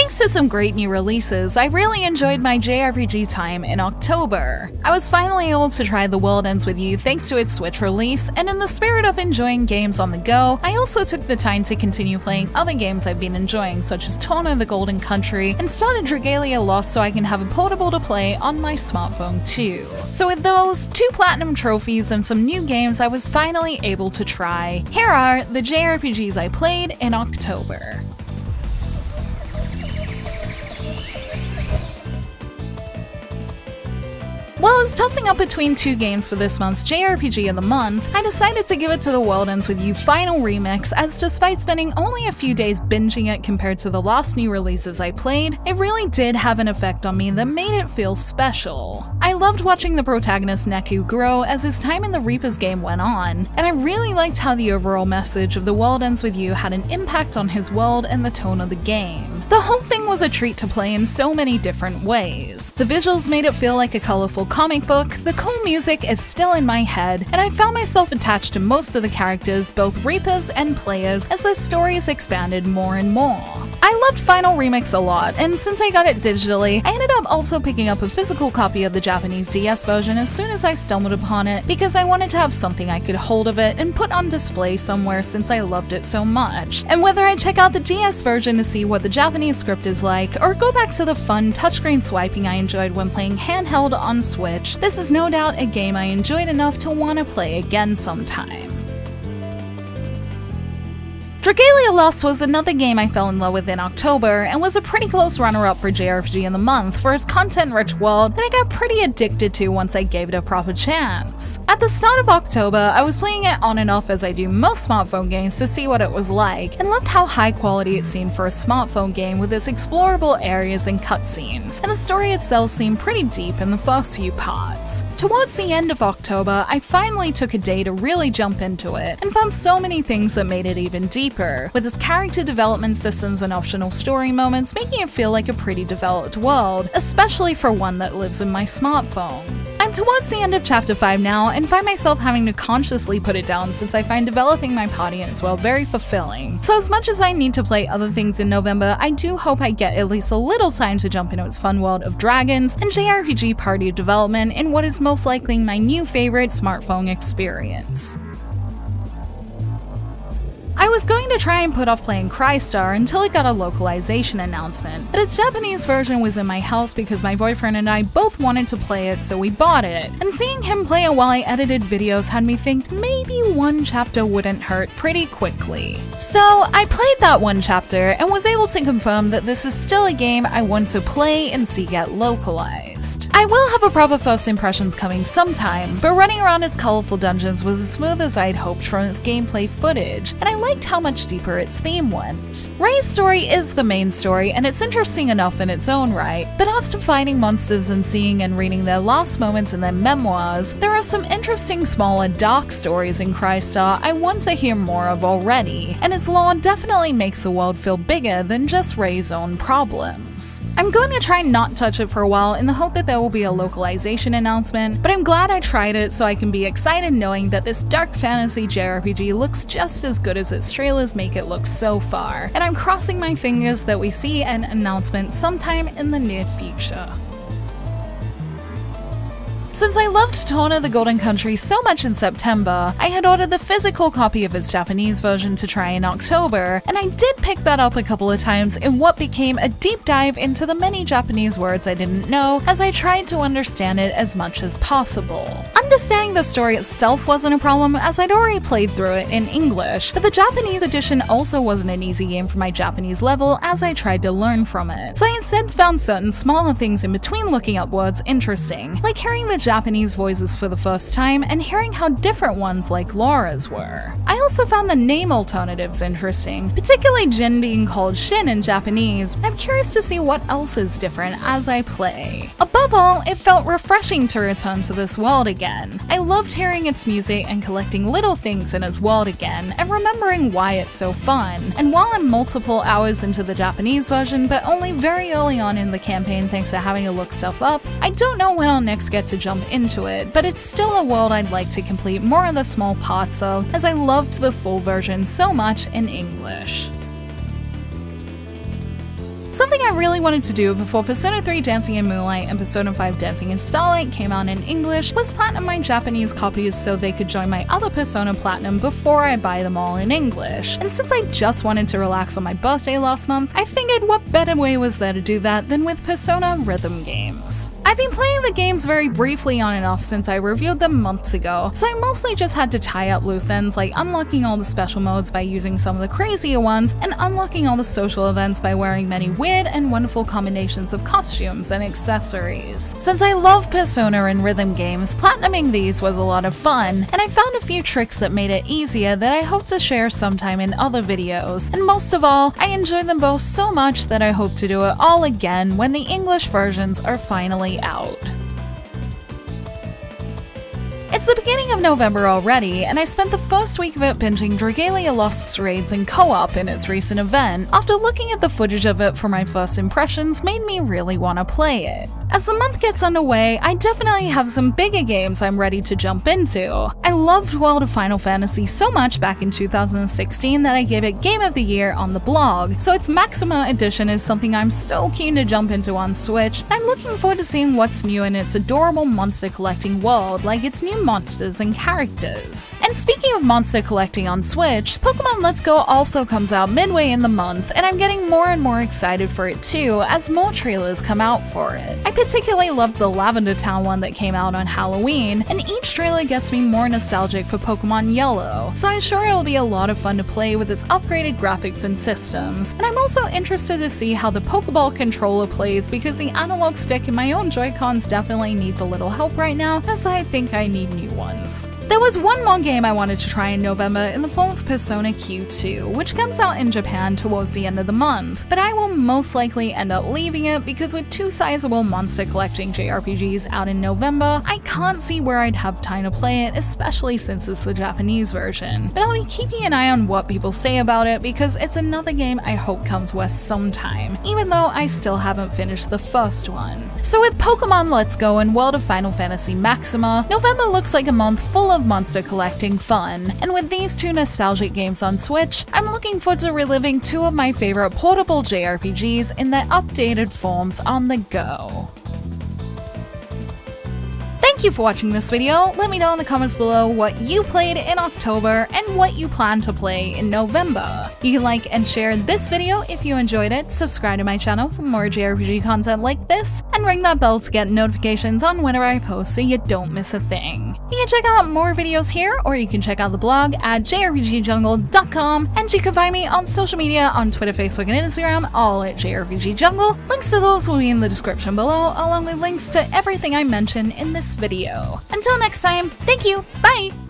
Thanks to some great new releases, I really enjoyed my JRPG time in October. I was finally able to try The World Ends With You thanks to its Switch release, and in the spirit of enjoying games on the go, I also took the time to continue playing other games I've been enjoying, such as Tona the Golden Country, and started Trakula Loss so I can have a portable to play on my smartphone too. So with those, 2 platinum trophies and some new games I was finally able to try, here are the JRPGs I played in October. While I was tossing up between 2 games for this month's JRPG of the month, I decided to give it to The World Ends With You Final Remix, as despite spending only a few days binging it compared to the last new releases I played, it really did have an effect on me that made it feel special. I loved watching the protagonist Neku grow as his time in the Reaper's game went on, and I really liked how the overall message of The World Ends With You had an impact on his world and the tone of the game. The whole thing was a treat to play in so many different ways. The visuals made it feel like a colorful comic book, the cool music is still in my head, and I found myself attached to most of the characters, both Reapers and players, as the stories expanded more and more. I loved Final Remix a lot, and since I got it digitally, I ended up also picking up a physical copy of the Japanese DS version as soon as I stumbled upon it, because I wanted to have something I could hold of it and put on display somewhere since I loved it so much. And whether I check out the DS version to see what the Japanese script is like, or go back to the fun touchscreen swiping I enjoyed when playing handheld on Switch, this is no doubt a game I enjoyed enough to want to play again sometime. Trakula Loss was another game I fell in love with in October, and was a pretty close runner-up for JRPG in the month for its content-rich world that I got pretty addicted to once I gave it a proper chance. At the start of October, I was playing it on and off as I do most smartphone games to see what it was like, and loved how high quality it seemed for a smartphone game with its explorable areas and cutscenes, and the story itself seemed pretty deep in the first few parts. Towards the end of October, I finally took a day to really jump into it, and found so many things that made it even deeper, with its character development systems and optional story moments making it feel like a pretty developed world, especially for one that lives in my smartphone. I'm towards the end of Chapter 5 now, and find myself having to consciously put it down since I find developing my party in its world very fulfilling. So as much as I need to play other things in November, I do hope I get at least a little time to jump into its fun world of dragons and JRPG party development in what is most likely my new favorite smartphone experience. I was going to try and put off playing Crystar until it got a localization announcement, but its Japanese version was in my house because my boyfriend and I both wanted to play it, so we bought it. And seeing him play it while I edited videos had me think maybe one chapter wouldn't hurt pretty quickly. So I played that one chapter and was able to confirm that this is still a game I want to play and see get localized. I will have a proper first impressions coming sometime, but running around its colorful dungeons was as smooth as I'd hoped from its gameplay footage, and I liked how much deeper its theme went. Ray's story is the main story, and it's interesting enough in its own right, but after fighting monsters and seeing and reading their last moments in their memoirs, there are some interesting smaller dark stories in Crystar I want to hear more of already, and its lore definitely makes the world feel bigger than just Ray's own problems. I'm going to try not touch it for a while in the hope that there will be a localization announcement, but I'm glad I tried it so I can be excited knowing that this dark fantasy JRPG looks just as good as its trailers make it look so far, and I'm crossing my fingers that we see an announcement sometime in the near future. Since I loved Tona the Golden Country so much in September, I had ordered the physical copy of its Japanese version to try in October, and I did pick that up a couple of times in what became a deep dive into the many Japanese words I didn't know as I tried to understand it as much as possible. Understanding the story itself wasn't a problem as I'd already played through it in English, but the Japanese edition also wasn't an easy game for my Japanese level as I tried to learn from it. So I instead found certain smaller things in between looking up words interesting, like hearing the Japanese voices for the first time and hearing how different ones like Laura's were. I also found the name alternatives interesting, particularly Jin being called Shin in Japanese. I'm curious to see what else is different as I play. Above all, it felt refreshing to return to this world again. I loved hearing its music and collecting little things in its world again, and remembering why it's so fun. And while I'm multiple hours into the Japanese version, but only very early on in the campaign thanks to having to look stuff up, I don't know when I'll next get to jump into it, but it's still a world I'd like to complete more of the small parts of, as I loved the full version so much in English. Something I really wanted to do before Persona 3 Dancing in Moonlight and Persona 5 Dancing in Starlight came out in English was platinum my Japanese copies so they could join my other Persona Platinum before I buy them all in English. And since I just wanted to relax on my birthday last month, I figured what better way was there to do that than with Persona rhythm games. I've been playing the games very briefly on and off since I reviewed them months ago, so I mostly just had to tie up loose ends like unlocking all the special modes by using some of the crazier ones and unlocking all the social events by wearing many weird and wonderful combinations of costumes and accessories. Since I love Persona and rhythm games, platinuming these was a lot of fun, and I found a few tricks that made it easier that I hope to share sometime in other videos, and most of all, I enjoyed them both so much that I hope to do it all again when the English versions are finally out. It's the beginning of November already, and I spent the first week of it binging Trakula Loss's raids in co-op in its recent event. After looking at the footage of it for my first impressions made me really want to play it. As the month gets underway, I definitely have some bigger games I'm ready to jump into. I loved World of Final Fantasy so much back in 2016 that I gave it Game of the Year on the blog, so its Maxima edition is something I'm so keen to jump into on Switch. I'm looking forward to seeing what's new in its adorable monster collecting world, like its new monsters and characters. And speaking of monster collecting on Switch, Pokemon Let's Go also comes out midway in the month, and I'm getting more and more excited for it too as more trailers come out for it. I particularly loved the Lavender Town one that came out on Halloween, and each trailer gets me more nostalgic for Pokemon Yellow, so I'm sure it'll be a lot of fun to play with its upgraded graphics and systems. And I'm also interested to see how the Pokeball controller plays because the analog stick in my own Joy-Cons definitely needs a little help right now, as I think I need new ones. There was one more game I wanted to try in November in the form of Persona Q2, which comes out in Japan towards the end of the month, but I will most likely end up leaving it because with two sizable monster collecting JRPGs out in November, I can't see where I'd have time to play it, especially since it's the Japanese version. But I'll be keeping an eye on what people say about it because it's another game I hope comes west sometime, even though I still haven't finished the first one. So with Pokemon Let's Go and World of Final Fantasy Maxima, November looks like a month full of monster collecting fun, and with these two nostalgic games on Switch, I'm looking forward to reliving two of my favorite portable JRPGs in their updated forms on the go. Thank you for watching this video. Let me know in the comments below what you played in October and what you plan to play in November. You can like and share this video if you enjoyed it, subscribe to my channel for more JRPG content like this, and ring that bell to get notifications on whenever I post so you don't miss a thing. You can check out more videos here, or you can check out the blog at jrpgjungle.com, and you can find me on social media on Twitter, Facebook, and Instagram, all at jrpgjungle. Links to those will be in the description below, along with links to everything I mentioned in this video. Until next time, thank you, bye!